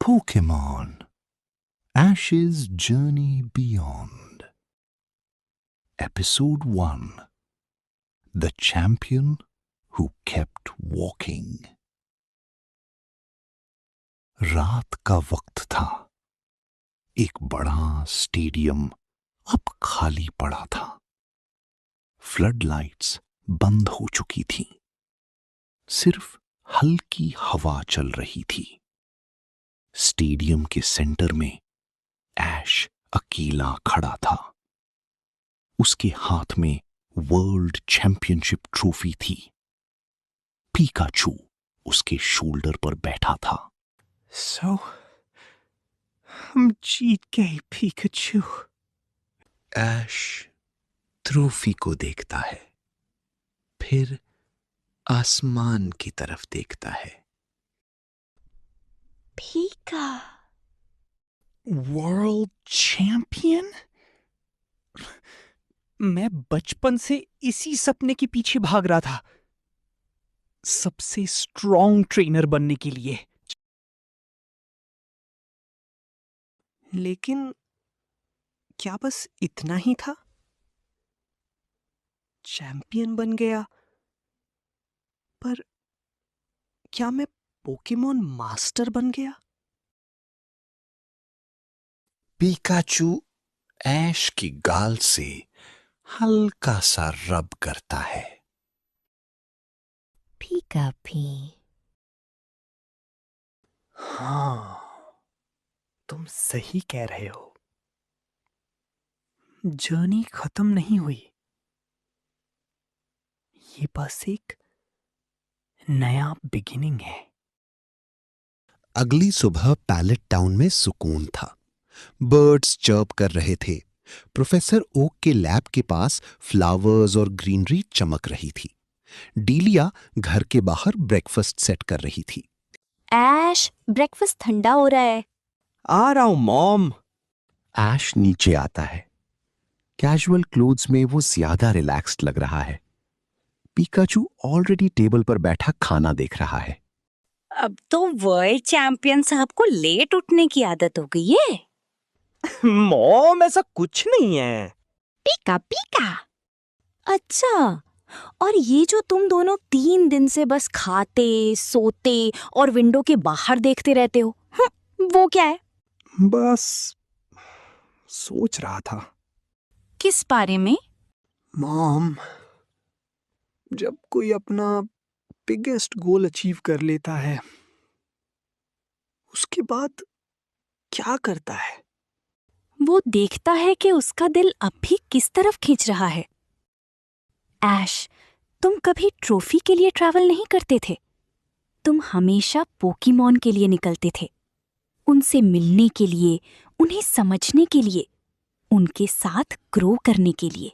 Pokemon Ash's Journey Beyond. Episode 1 The Champion Who Kept Walking. रात का वक्त था। एक बड़ा स्टेडियम अब खाली पड़ा था। फ्लड लाइट्स बंद हो चुकी थीं। सिर्फ हल्की हवा चल रही थी। स्टेडियम के सेंटर में ऐश अकेला खड़ा था। उसके हाथ में वर्ल्ड चैंपियनशिप ट्रॉफी थी। पीकाचू उसके शोल्डर पर बैठा था। So, हम जीत गए पिकाचू। ऐश ट्रॉफी को देखता है, फिर आसमान की तरफ देखता है। पीका वर्ल्ड चैंपियन? मैं बचपन से इसी सपने के पीछे भाग रहा था, सबसे स्ट्रॉन्ग ट्रेनर बनने के लिए। लेकिन क्या बस इतना ही था? चैंपियन बन गया, पर क्या मैं पोकेमॉन मास्टर बन गया? पीकाचू ऐश की गाल से हल्का सा रब करता है। पीका पी। हाँ, तुम सही कह रहे हो। जर्नी खत्म नहीं हुई। ये बस एक नया बिगिनिंग है। अगली सुबह पैलेट टाउन में सुकून था। बर्ड्स चर्प कर रहे थे। प्रोफेसर ओक के लैब के पास फ्लावर्स और ग्रीनरी चमक रही थी। डीलिया घर के बाहर ब्रेकफास्ट सेट कर रही थी। ऐश, ब्रेकफास्ट ठंडा हो रहा है। आ रहा हूं मॉम। ऐश नीचे आता है। कैजुअल क्लोथ्स में वो ज्यादा रिलैक्स्ड लग रहा है। पीकाचू ऑलरेडी टेबल पर बैठा खाना देख रहा है। अब तो वर्ल्ड चैंपियन साहब को लेट उठने की आदत हो गई है। मॉम, ऐसा कुछ नहीं है। पीका पीका। अच्छा, और ये जो तुम दोनों 3 दिन से बस खाते, सोते और विंडो के बाहर देखते रहते हो, वो क्या है? बस सोच रहा था। किस बारे में? मॉम, जब कोई अपना बिगेस्ट गोल अचीव कर लेता है, उसके बाद क्या करता है? वो देखता है कि उसका दिल अब भी किस तरफ खींच रहा है। ऐश, तुम कभी ट्रॉफी के लिए ट्रैवल नहीं करते थे। तुम हमेशा पोकेमॉन के लिए निकलते थे, उनसे मिलने के लिए, उन्हें समझने के लिए, उनके साथ ग्रो करने के लिए।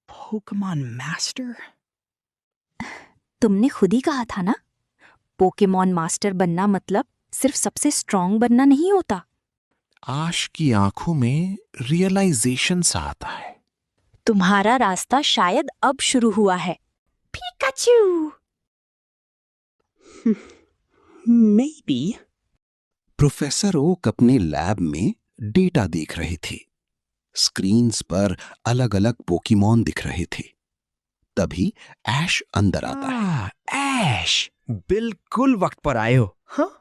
Pokemon master? तुमने खुद ही कहा था ना, पोकेमॉन मास्टर बनना मतलब सिर्फ सबसे स्ट्रॉन्ग बनना नहीं होता। आश की आंखों में रियलाइजेशन सा आता है। तुम्हारा रास्ता शायद अब शुरू हुआ है, पिकाचू। Maybe. प्रोफेसर ओक अपने लैब में डेटा देख रहे थे। स्क्रीन्स पर अलग अलग पोकेमॉन दिख रहे थे। तभी ऐश अंदर आता है। ऐश, बिल्कुल वक्त पर आए हो। हाँ,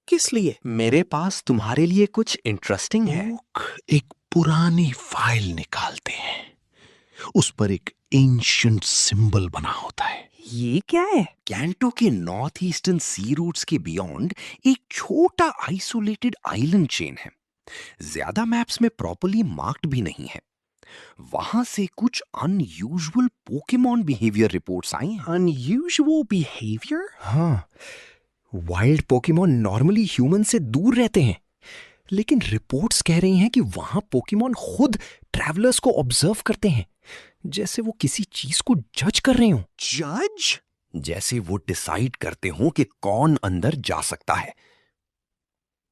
किस लिए? मेरे पास तुम्हारे लिए कुछ इंटरेस्टिंग है। ओक एक पुरानी फाइल निकालते हैं। उस पर एक एंशिएंट सिंबल बना होता है। ये क्या है? कैंटो के नॉर्थ ईस्टर्न सी रूट्स के बियॉन्ड एक छोटा आइसोलेटेड आइलैंड चेन है। ज्यादा मैप्स में प्रॉपर्ली मार्क्ड भी नहीं है। वहां से कुछ अनयूजुअल पोकेमॉन बिहेवियर रिपोर्ट्स आई हैं। Unusual behavior? हाँ, वाइल्ड पोकेमॉन नॉर्मली ह्यूमन से दूर रहते हैं, लेकिन रिपोर्ट्स कह रही हैं कि वहां पोकेमॉन खुद ट्रैवलर्स को ऑब्जर्व करते हैं, जैसे वो किसी चीज को जज कर रहे हो। जज? जैसे वो डिसाइड करते हो कि कौन अंदर जा सकता है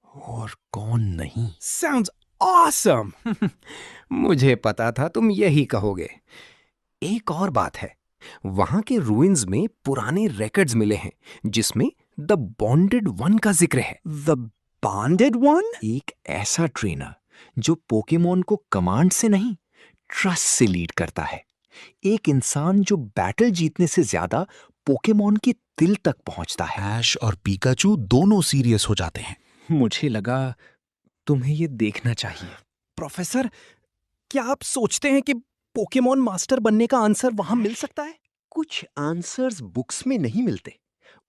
और कौन नहीं। Sounds awesome. मुझे पता था तुम यही कहोगे। एक और बात है, वहां के रूइंस में पुराने रिकॉर्ड्स मिले हैं जिसमें द बॉन्डेड वन का जिक्र है। The bonded one? एक ऐसा ट्रेनर जो पोकेमॉन को कमांड से नहीं, ट्रस्ट से लीड करता है। एक इंसान जो बैटल जीतने से ज्यादा पोकेमॉन के दिल तक पहुंचता है। ऐश और पीकाचू दोनों सीरियस हो जाते हैं। मुझे लगा तुम्हें ये देखना चाहिए। प्रोफेसर, क्या आप सोचते हैं कि पोकेमॉन मास्टर बनने का आंसर वहां मिल सकता है? कुछ आंसर्स बुक्स में नहीं मिलते,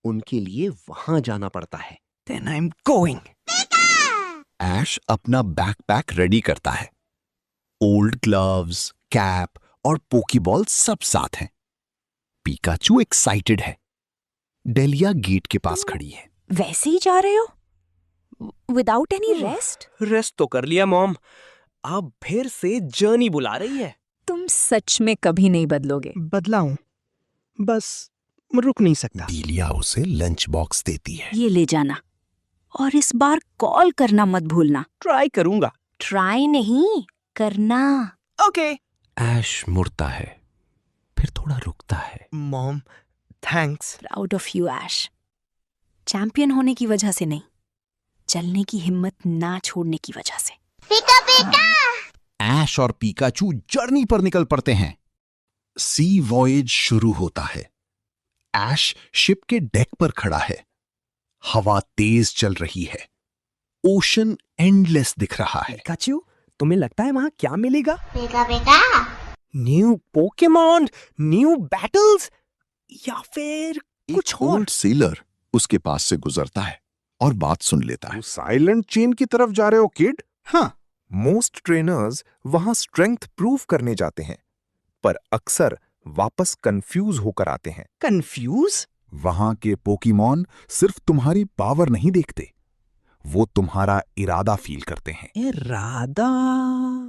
उनके लिए वहां जाना पड़ता है। Then I'm going. ऐश अपना बैकपैक रेडी करता है। ओल्ड ग्लव्स, कैप और पोकीबॉल सब साथ हैं। पीकाचू एक्साइटेड है। डेलिया गेट के पास खड़ी है। वैसे ही जा रहे हो? Without any rest? रेस्ट तो कर लिया मॉम, अब फिर से जर्नी बुला रही है। तुम सच में कभी नहीं बदलोगे। बदलाऊं, बस रुक नहीं सकता। डेलिया उसे लंच बॉक्स देती है। ये ले जाना, और इस बार कॉल करना मत भूलना। ट्राई करूंगा। ट्राई नहीं, करना। ओके। ऐश मुड़ता है, फिर थोड़ा रुकता है। Mom, thanks. Proud of you Ash. Champion होने की वजह से नहीं, चलने की हिम्मत ना छोड़ने की वजह से। ऐश और पीकाचू जर्नी पर निकल पड़ते हैं। सी वॉयेज शुरू होता है। ऐश शिप के डेक पर खड़ा है। हवा तेज चल रही है। ओशन एंडलेस दिख रहा है। पिकाचू, तुम्हें लगता है वहां क्या मिलेगा? न्यू पोकेमॉन, न्यू बैटल्स, या फिर कुछ एक और? ओल्ड सेलर उसके पास से गुजरता है और बात सुन लेता है। साइलेंट चेन की तरफ जा रहे हो किड? हाँ, मोस्ट ट्रेनर्स वहां स्ट्रेंथ प्रूव करने जाते हैं, पर अक्सर वापस कंफ्यूज होकर आते हैं। कंफ्यूज? वहां के पोकीमॉन सिर्फ तुम्हारी पावर नहीं देखते, वो तुम्हारा इरादा फील करते हैं। इरादा?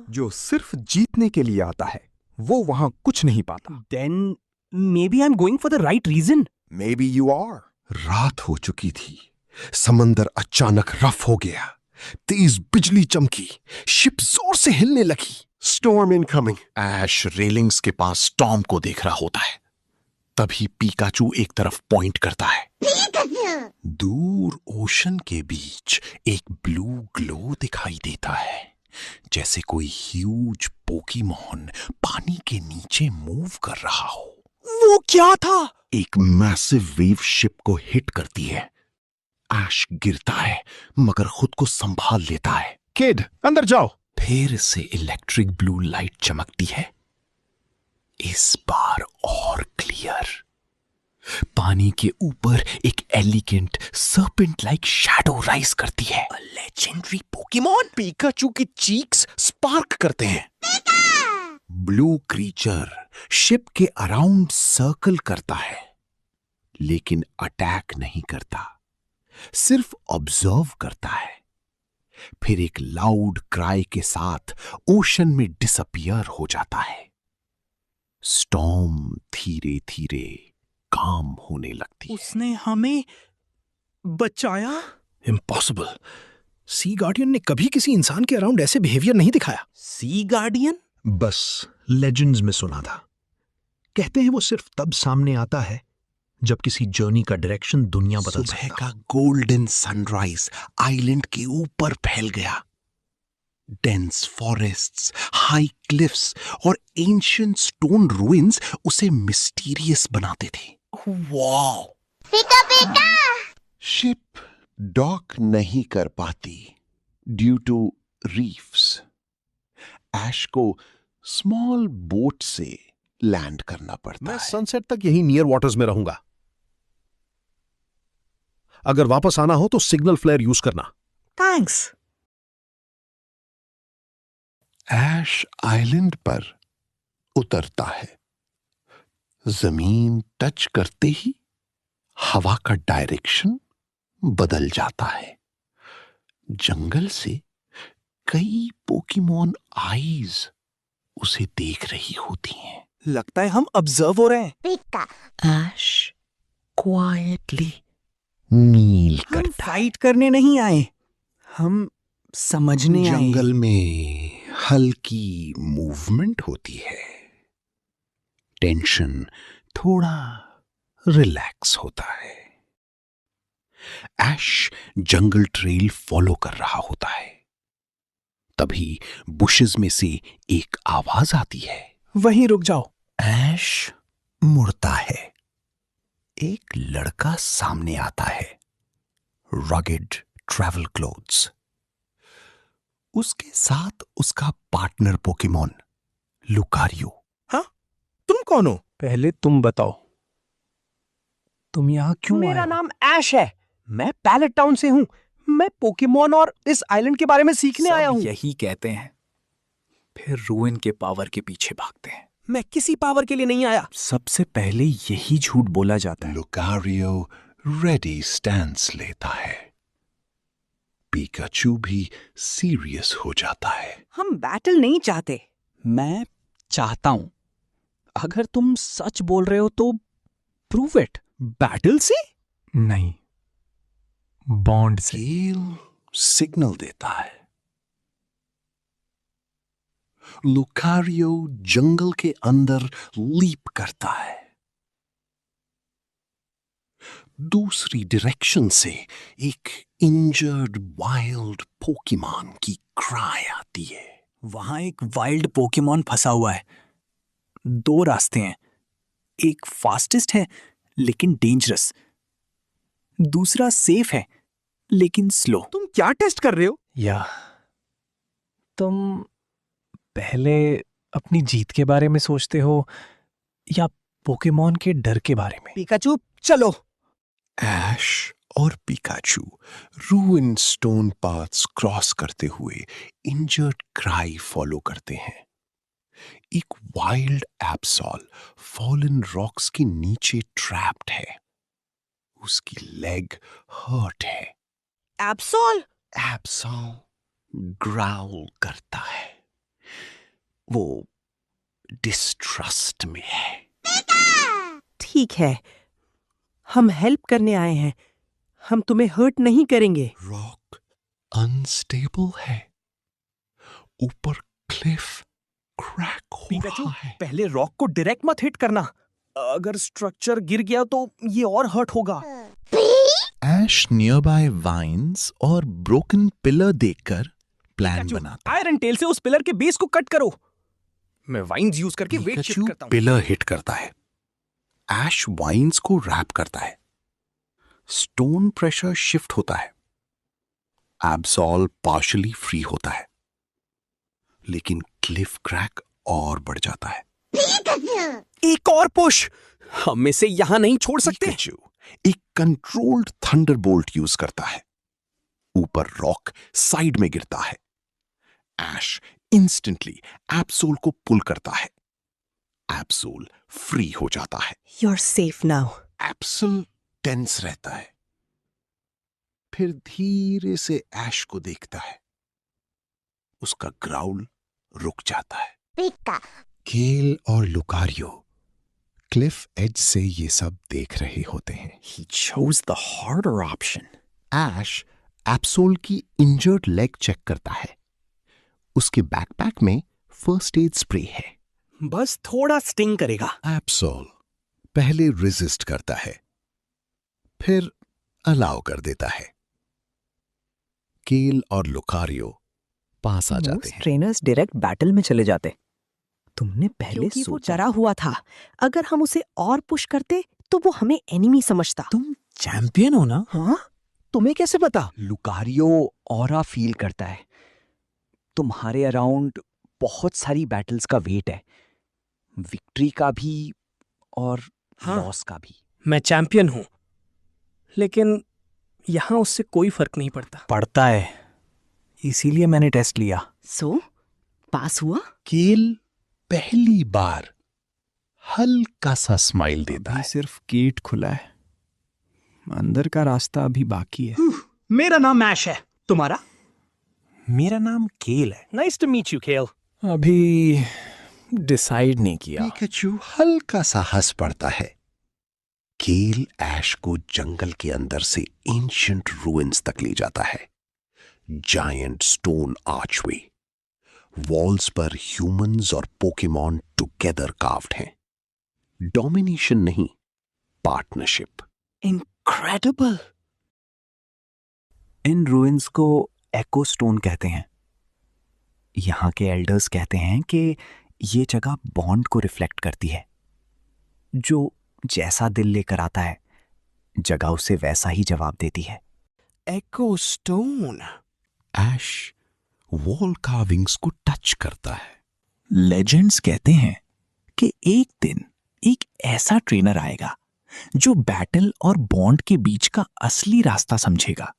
जो सिर्फ जीतने के लिए आता है, वो वहां कुछ नहीं पाता। Then maybe I'm going for the right reason. Maybe you are. रात हो चुकी थी। समंदर अचानक रफ हो गया। तेज बिजली चमकी। शिप जोर से हिलने लगी। Storm incoming. ऐश रेलिंग्स के पास स्टॉर्म को देख रहा होता है। तभी पीकाचू एक तरफ पॉइंट करता है। दूर ओशन के बीच एक ब्लू ग्लो दिखाई देता है, जैसे कोई ह्यूज पोकीमॉन पानी के नीचे मूव कर रहा हो। वो क्या था? एक मैसिव वेव शिप को हिट करती है। ऐश गिरता है मगर खुद को संभाल लेता है। किड, अंदर जाओ। फिर से इलेक्ट्रिक ब्लू लाइट चमकती है, इस बार और क्लियर। पानी के ऊपर एक elegant serpent like shadow rise करती है। Legendary Pokemon? पीकाचू की चीक्स स्पार्क करते हैं। ब्लू क्रीचर शिप के अराउंड सर्कल करता है, लेकिन अटैक नहीं करता, सिर्फ ऑब्जर्व करता है। फिर एक लाउड क्राई के साथ ओशन में डिसअपियर हो जाता है। स्टॉर्म धीरे धीरे काम होने लगती है। उसने हमें बचाया? इम्पॉसिबल। सी गार्डियन ने कभी किसी इंसान के अराउंड ऐसे बिहेवियर नहीं दिखाया। सी गार्डियन? बस लेजेंड्स में सुना था। कहते हैं वो सिर्फ तब सामने आता है जब किसी जर्नी का डायरेक्शन दुनिया बदल सकता है। सुबह का गोल्डन सनराइज आइलैंड के ऊपर फैल गया। डेंस फॉरेस्ट्स, हाई क्लिफ्स और एंशिएंट स्टोन रुइंस उसे मिस्टीरियस बनाते थे। वाओ! शिप डॉक नहीं कर पाती ड्यू टू रीफ्स। ऐश को स्मॉल बोट से लैंड करना पड़ता मैं है। सनसेट तक यही नियर वाटर्स में रहूंगा। अगर वापस आना हो तो सिग्नल फ्लेयर यूज करना। थैंक्स। ऐश आइलैंड पर उतरता है। जमीन टच करते ही हवा का डायरेक्शन बदल जाता है। जंगल से कई पोकीमॉन आईज उसे देख रही होती हैं। लगता है हम ऑब्जर्व हो रहे हैं। ऐश क्वाइटली नील हम करता फाइट करने नहीं आए, हम समझने आए। जंगल में हल्की मूवमेंट होती है। टेंशन थोड़ा रिलैक्स होता है। ऐश जंगल ट्रेल फॉलो कर रहा होता है। तभी बुशेस में से एक आवाज आती है। वहीं रुक जाओ। ऐश मुड़ता है। एक लड़का सामने आता है। Rugged travel clothes. उसके साथ उसका पार्टनर पोकेमॉन लुकारियो। तुम कौन हो? पहले तुम बताओ, तुम यहाँ क्यों आए मेरा हो? नाम ऐश है। मैं पैलेट टाउन से हूँ। मैं पोकेमॉन और इस आइलैंड के बारे में सीखने सब आया हूँ। यही कहते हैं, फिर रूइन के पावर के पीछे भागते हैं। मैं किसी पावर के लिए नहीं आया। सबसे पहले यही झूठ बोला जाता है। लुकारियो रेडी स्टैंस लेता है। पिकाचू भी सीरियस हो जाता है। हम बैटल नहीं चाहते। मैं चाहता हूं। अगर तुम सच बोल रहे हो तो प्रूव इट। बैटल से? नहीं, बॉन्ड से। केल सिग्नल देता है। लुकारियो जंगल के अंदर लीप करता है। दूसरी डायरेक्शन से एक इंजर्ड वाइल्ड पोकेमॉन की क्राई आती है। वहां एक वाइल्ड पोकेमॉन फंसा हुआ है। 2 रास्ते हैं, एक फास्टेस्ट है लेकिन डेंजरस, दूसरा सेफ है लेकिन स्लो। तुम क्या टेस्ट कर रहे हो? या तुम पहले अपनी जीत के बारे में सोचते हो या पोकेमॉन के डर के बारे में? पिकाचू चलो। ऐश और पिकाचू रूइन स्टोन पाथ्स क्रॉस करते हुए इंजर्ड क्राई फॉलो करते हैं। एक वाइल्ड एप्सॉल फॉलन रॉक्स के नीचे ट्रैप्ड है। उसकी लेग हर्ट है। एप्सोल। एप्सॉल ग्राउल करता है। वो डिस्ट्रस्ट में है। ठीक है, हम हेल्प करने आए हैं। हम तुम्हें हर्ट नहीं करेंगे। रॉक अनस्टेबल है। ऊपर क्लिफ क्रैक पिकाचू, हुआ है। पहले रॉक को डायरेक्ट मत हिट करना। अगर स्ट्रक्चर गिर गया तो ये और हर्ट होगा। ऐश नियरबाई वाइन्स और ब्रोकन पिलर देखकर प्लान पिकाचू, बनाता आयरन टेल से उस पिलर के बेस को कट करो। मैं वाइन्स यूज करके वेट शिफ्ट पिकाचू करता हूँ। पिलर हिट करता है। ऐश वाइन्स को रैप करता है। स्टोन प्रेशर शिफ्ट होता है। एब्सॉल पार्शली फ्री होता है, लेकिन क्लिफ क्रैक और बढ़ जाता है। एक और पुश। हम इसे यहां नहीं छोड़ सकते। पिकाचू एक कंट्रोल्ड थंडरबोल्ट यूज करता है। ऊपर रॉक साइड में गिरता है। ऐश इंस्टेंटली एब्सोल को पुल करता है। एब्सोल फ्री हो जाता है। You're safe now. Absol tense रहता है। फिर धीरे से ऐश को देखता है। उसका ग्राउल रुक जाता है। केल और लुकारियो क्लिफ एज से ये सब देख रहे होते हैं। He chose the harder option. Ash Absol की इंजर्ड लेग चेक करता है। उसके बैकपैक में फर्स्ट एड स्प्रे है। बस थोड़ा स्टिंग करेगा। एब्सोल पहले रेजिस्ट करता है, फिर अलाउ कर देता है। केल और लुकारियो पास आ जाते हैं। ट्रेनर्स डायरेक्ट बैटल में चले जाते। तुमने पहले क्योंकि वो सोचा हुआ था। अगर हम उसे और पुश करते तो वो हमें एनिमी समझता। तुम चैंपियन हो ना? हाँ, तुम्हें कैसे पता? लुकारियो ऑरा फील करता है। तुम्हारे अराउंड बहुत सारी बैटल्स का वेट है, विक्ट्री का भी और लॉस का भी। मैं चैंपियन हूं, लेकिन यहां उससे कोई फर्क नहीं पड़ता। पड़ता है, इसीलिए मैंने टेस्ट लिया। सो पास हुआ। केल पहली बार हल्का सा स्माइल देता है। सिर्फ गेट खुला है, अंदर का रास्ता अभी बाकी है। मेरा नाम ऐश है। तुम्हारा? मेरा नाम केल है। नाइस टू मीट यू केल। अभी डिसाइड नहीं किया। पिकाचू हल्का सा हंस पड़ता है। केल ऐश को जंगल के अंदर से एंशिएंट रूइंस तक ले जाता है। जायंट स्टोन आर्चवे, वॉल्स पर ह्यूमंस और पोकेमॉन टुगेदर कार्व्ड हैं। डोमिनेशन नहीं, पार्टनरशिप। इनक्रेडिबल। इन रूइंस को एको स्टोन कहते हैं। यहाँ के एल्डर्स कहते हैं कि ये जगह बॉन्ड को रिफ्लेक्ट करती है। जो जैसा दिल लेकर आता है, जगह उसे वैसा ही जवाब देती है। एको स्टोन। ऐश वॉल कार्विंग्स को टच करता है। लेजेंड्स कहते हैं कि एक दिन एक ऐसा ट्रेनर आएगा जो बैटल और बॉन्ड के बीच का असली रास्ता समझेगा।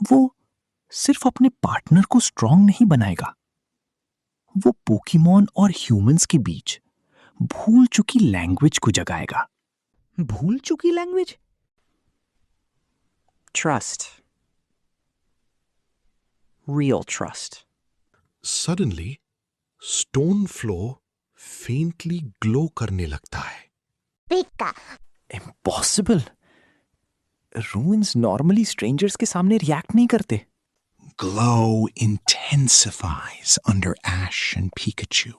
वो सिर्फ अपने पार्टनर को स्ट्रांग नहीं बनाएगा, वो पोकेमॉन और ह्यूमंस के बीच भूल चुकी लैंग्वेज को जगाएगा। भूल चुकी language? Trust, real trust. Suddenly, stone floor faintly glow करने लगता है। इम्पॉसिबल। रूइंस नॉर्मली स्ट्रेंजर्स के सामने रिएक्ट नहीं करते। Glow intensifies under Ash and Pikachu.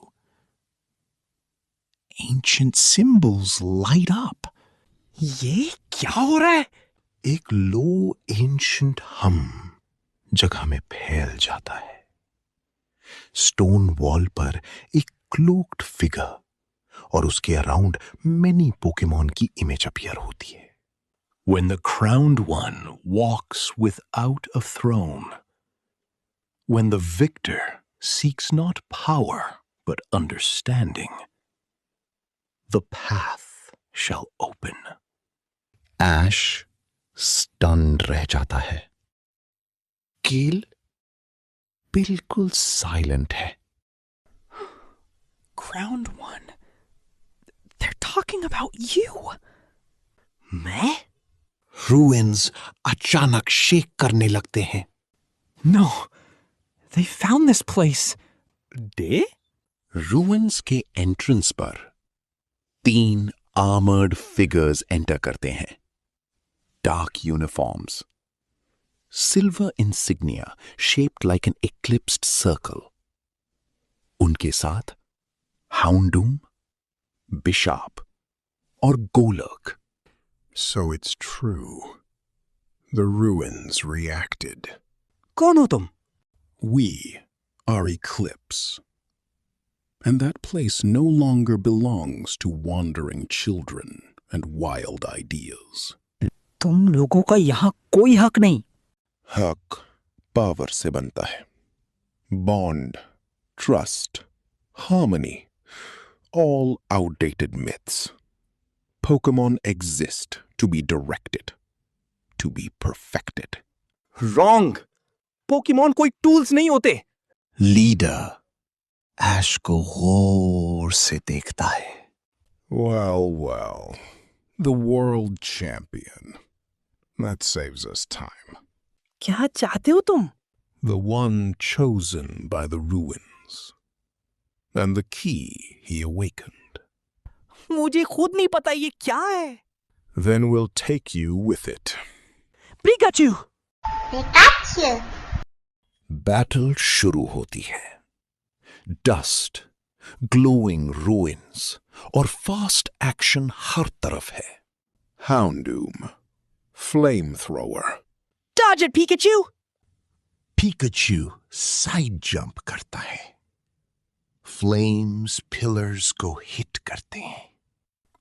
Ancient symbols light up. ये क्या हो रहा है? एक लो एंशंट हम जगह में फैल जाता है। स्टोन वॉल पर एक क्लोक्ड फिगर और उसके अराउंड मेनी पोकेमॉन की इमेज अपीयर होती है। When the crowned one walks without a throne, when the victor seeks not power but understanding, the path shall open. Ash stunned रह जाता है। केल बिल्कुल साइलेंट है। Crowned one. They're talking about you. मैं? Ruins अचानक शेक करने लगते हैं। No, they found this place. They? Ruins के एंट्रेंस पर 3 आर्मर्ड फिगर्स एंटर करते हैं। Dark uniforms, silver insignia shaped like an eclipsed circle. उनके साथ हाउंडूम, बिशाप और गोलक। So it's true. The ruins reacted. कौन हो तुम? We are Eclipse. And that place no longer belongs to wandering children and wild ideas. तुम लोगों का यहाँ कोई हक नहीं। हक पावर से बनता है। Bond, trust, harmony, all outdated myths. Pokemon exist to be directed, to be perfected. Wrong. Pokemon कोई टूल्स नहीं होते। लीडर ऐश को गौर से देखता है। Well, well. The world champion. That saves us time. क्या चाहते हो तुम? The one chosen by the ruins. And the key he awakened. मुझे खुद नहीं पता ये क्या है। Then we'll take you with it. Pikachu! Battle शुरू होती है। डस्ट, ग्लोइंग रूइंस और फास्ट एक्शन हर तरफ है। Houndoom. Flamethrower. Dodge it, Pikachu! Pikachu side jump करता है। फ्लेम्स पिलर्स को हिट करते हैं।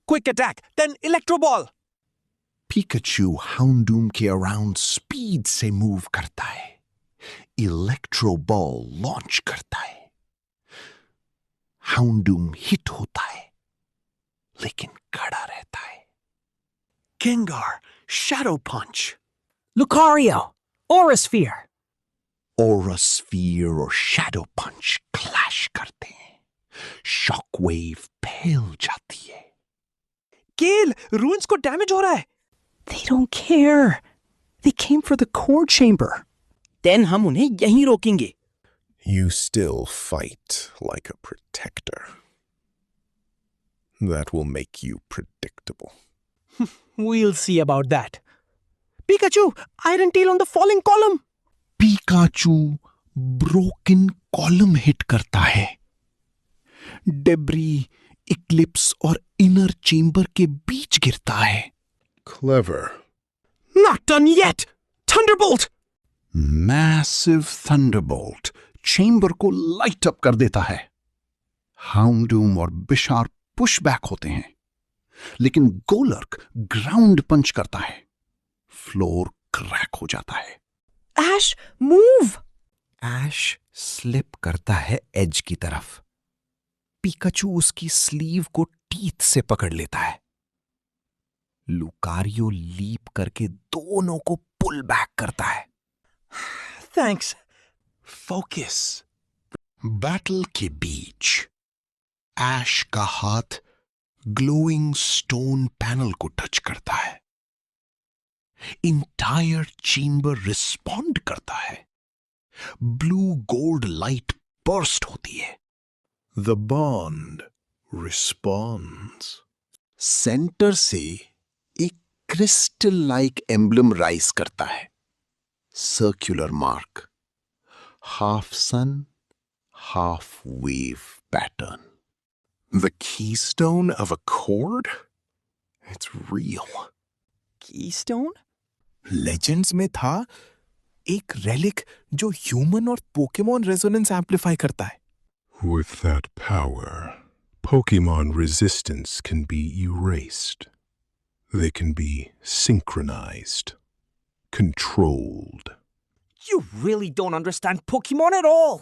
Quick attack, then electro ball. Pikachu Houndoom के अराउंड स्पीड से मूव करता है। इलेक्ट्रो बॉल लॉन्च करता है। हाउंडूम हिट होता है, लेकिन खड़ा रहता है। किंगार शैडो पंच। Lucario! Aura Sphere! Aura sphere और शैडो पंच क्लैश करते हैं। शॉकवेव फैल जाती है। केल, रूइंस को डैमेज हो रहा है। They don't care. They came for the core chamber. Then हम उन्हें यहीं रोकेंगे। You still fight like a protector. That will make you predictable. We'll see about that. Pikachu! Iron Tail on the falling column! Pikachu broken column hit करता है। Debris Eclipse और inner chamber के बीच गिरता है। Clever. Not done yet! Thunderbolt! Massive Thunderbolt chamber को light up कर देता है। हाउंडूम और बिशार पुश बैक होते हैं, लेकिन गोलर्क ग्राउंड पंच करता है। फ्लोर क्रैक हो जाता है। ऐश, मूव! ऐश स्लिप करता है एज की तरफ। पिकाचू उसकी स्लीव को टीथ से पकड़ लेता है। लुकारियो लीप करके दोनों को पुल बैक करता है। थैंक्स। फोकस। बैटल के बीच ऐश का हाथ ग्लोइंग स्टोन पैनल को टच करता है। इंटायर चेंबर रिस्पॉन्ड करता है। ब्लू गोल्ड लाइट बर्स्ट होती है। The bond responds. सेंटर से एक क्रिस्टल लाइक एम्ब्लम राइज करता है। Circular mark, half sun, half wave pattern. The keystone of a chord? It's real. Keystone? Legends में था एक रेलिक जो ह्यूमन और पोकेमॉन रेजोनेंस एम्पलीफाई करता है। With that power, Pokemon resistance can be erased. They can be synchronized, controlled. You really don't understand Pokemon at all.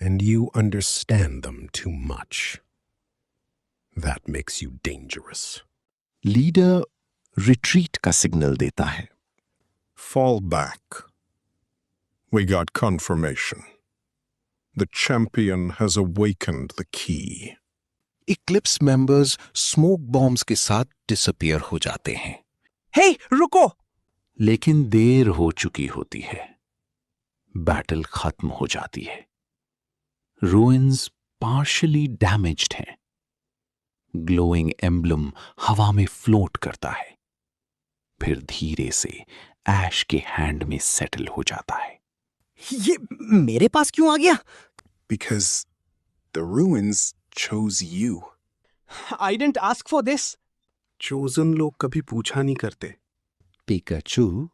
And you understand them too much. That makes you dangerous. Leader retreat का signal देता है। Fall back. We got confirmation. The champion has awakened the key. Eclipse members smoke bombs के साथ disappear हो जाते हैं, Hey, रुको! लेकिन देर हो चुकी होती है। बैटल खत्म हो जाती है। रूइंस पार्शियली डैमेज्ड हैं। ग्लोइंग एम्ब्लम हवा में फ्लोट करता है, फिर धीरे से ऐश के हैंड में सेटल हो जाता है। ये मेरे पास क्यों आ गया? Because the ruins chose you. I didn't ask for this. Chosen लोग कभी पूछा नहीं करते. पिकाचू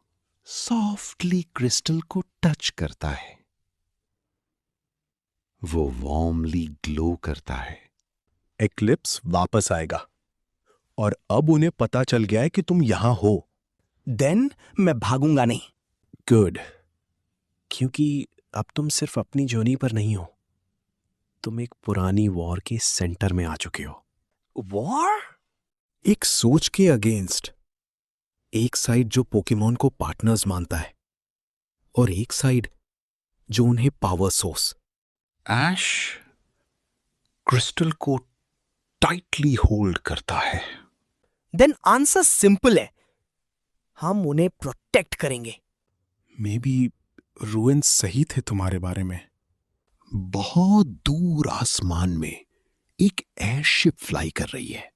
सॉफ्टली क्रिस्टल को टच करता है। वो वार्मली ग्लो करता है। एक्लिप्स वापस आएगा और अब उन्हें पता चल गया है कि तुम यहां हो। Then मैं भागूंगा नहीं। गुड, क्योंकि अब तुम सिर्फ अपनी जर्नी पर नहीं हो, तुम एक पुरानी वॉर के सेंटर में आ चुके हो। War? एक सोच के अगेंस्ट, एक साइड जो पोकेमॉन को पार्टनर्स मानता है और एक साइड जो उन्हें पावर सोर्स। ऐश क्रिस्टल को टाइटली होल्ड करता है। Then आंसर सिंपल है, हम उन्हें प्रोटेक्ट करेंगे। मे बी रूइंस सही थे तुम्हारे बारे में। बहुत दूर आसमान में एक एयरशिप फ्लाई कर रही है।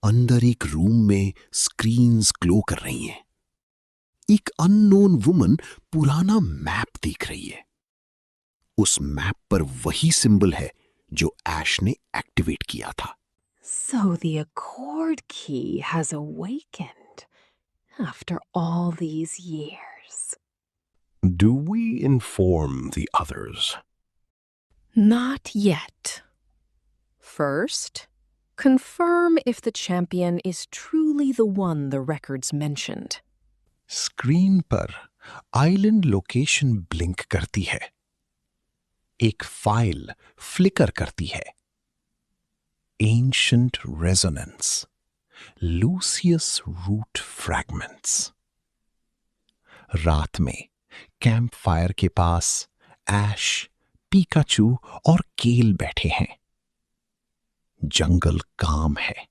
अंदर एक रूम में स्क्रीन्स ग्लो कर रही हैं। एक अननोन वुमन पुराना मैप देख रही है। उस मैप पर वही सिंबल है जो ऐश ने एक्टिवेट किया था। So the Accord Key has awakened after all these years. Do we inform the others? Not yet. First, confirm if the champion is truly the one the records mentioned. Screen पर island location blink करती है। एक file flicker करती है। Ancient resonance, luscious root fragments. रात में camp fire के पास ऐश, Pikachu और केल बैठे हैं। जंगल काम है।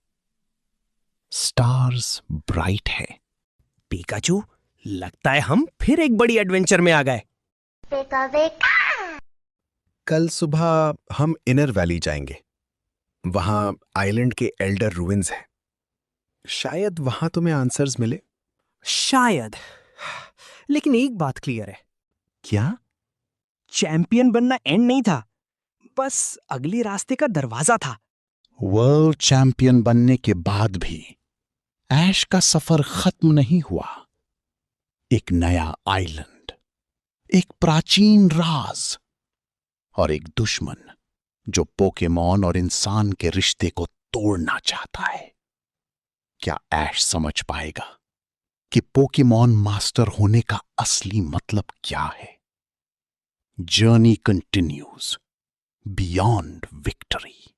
स्टार्स ब्राइट है। पिकाचू, लगता है हम फिर एक बड़ी एडवेंचर में आ गए। कल सुबह हम इनर वैली जाएंगे। वहां आइलैंड के एल्डर रूइंस हैं। शायद वहां तुम्हें आंसर्स मिले। शायद, लेकिन एक बात क्लियर है। क्या? चैंपियन बनना एंड नहीं था, बस अगले रास्ते का दरवाजा था। वर्ल्ड चैंपियन बनने के बाद भी ऐश का सफर खत्म नहीं हुआ। एक नया आइलैंड, एक प्राचीन राज और एक दुश्मन जो पोकेमॉन और इंसान के रिश्ते को तोड़ना चाहता है। क्या ऐश समझ पाएगा कि पोकेमॉन मास्टर होने का असली मतलब क्या है? Journey continues beyond victory.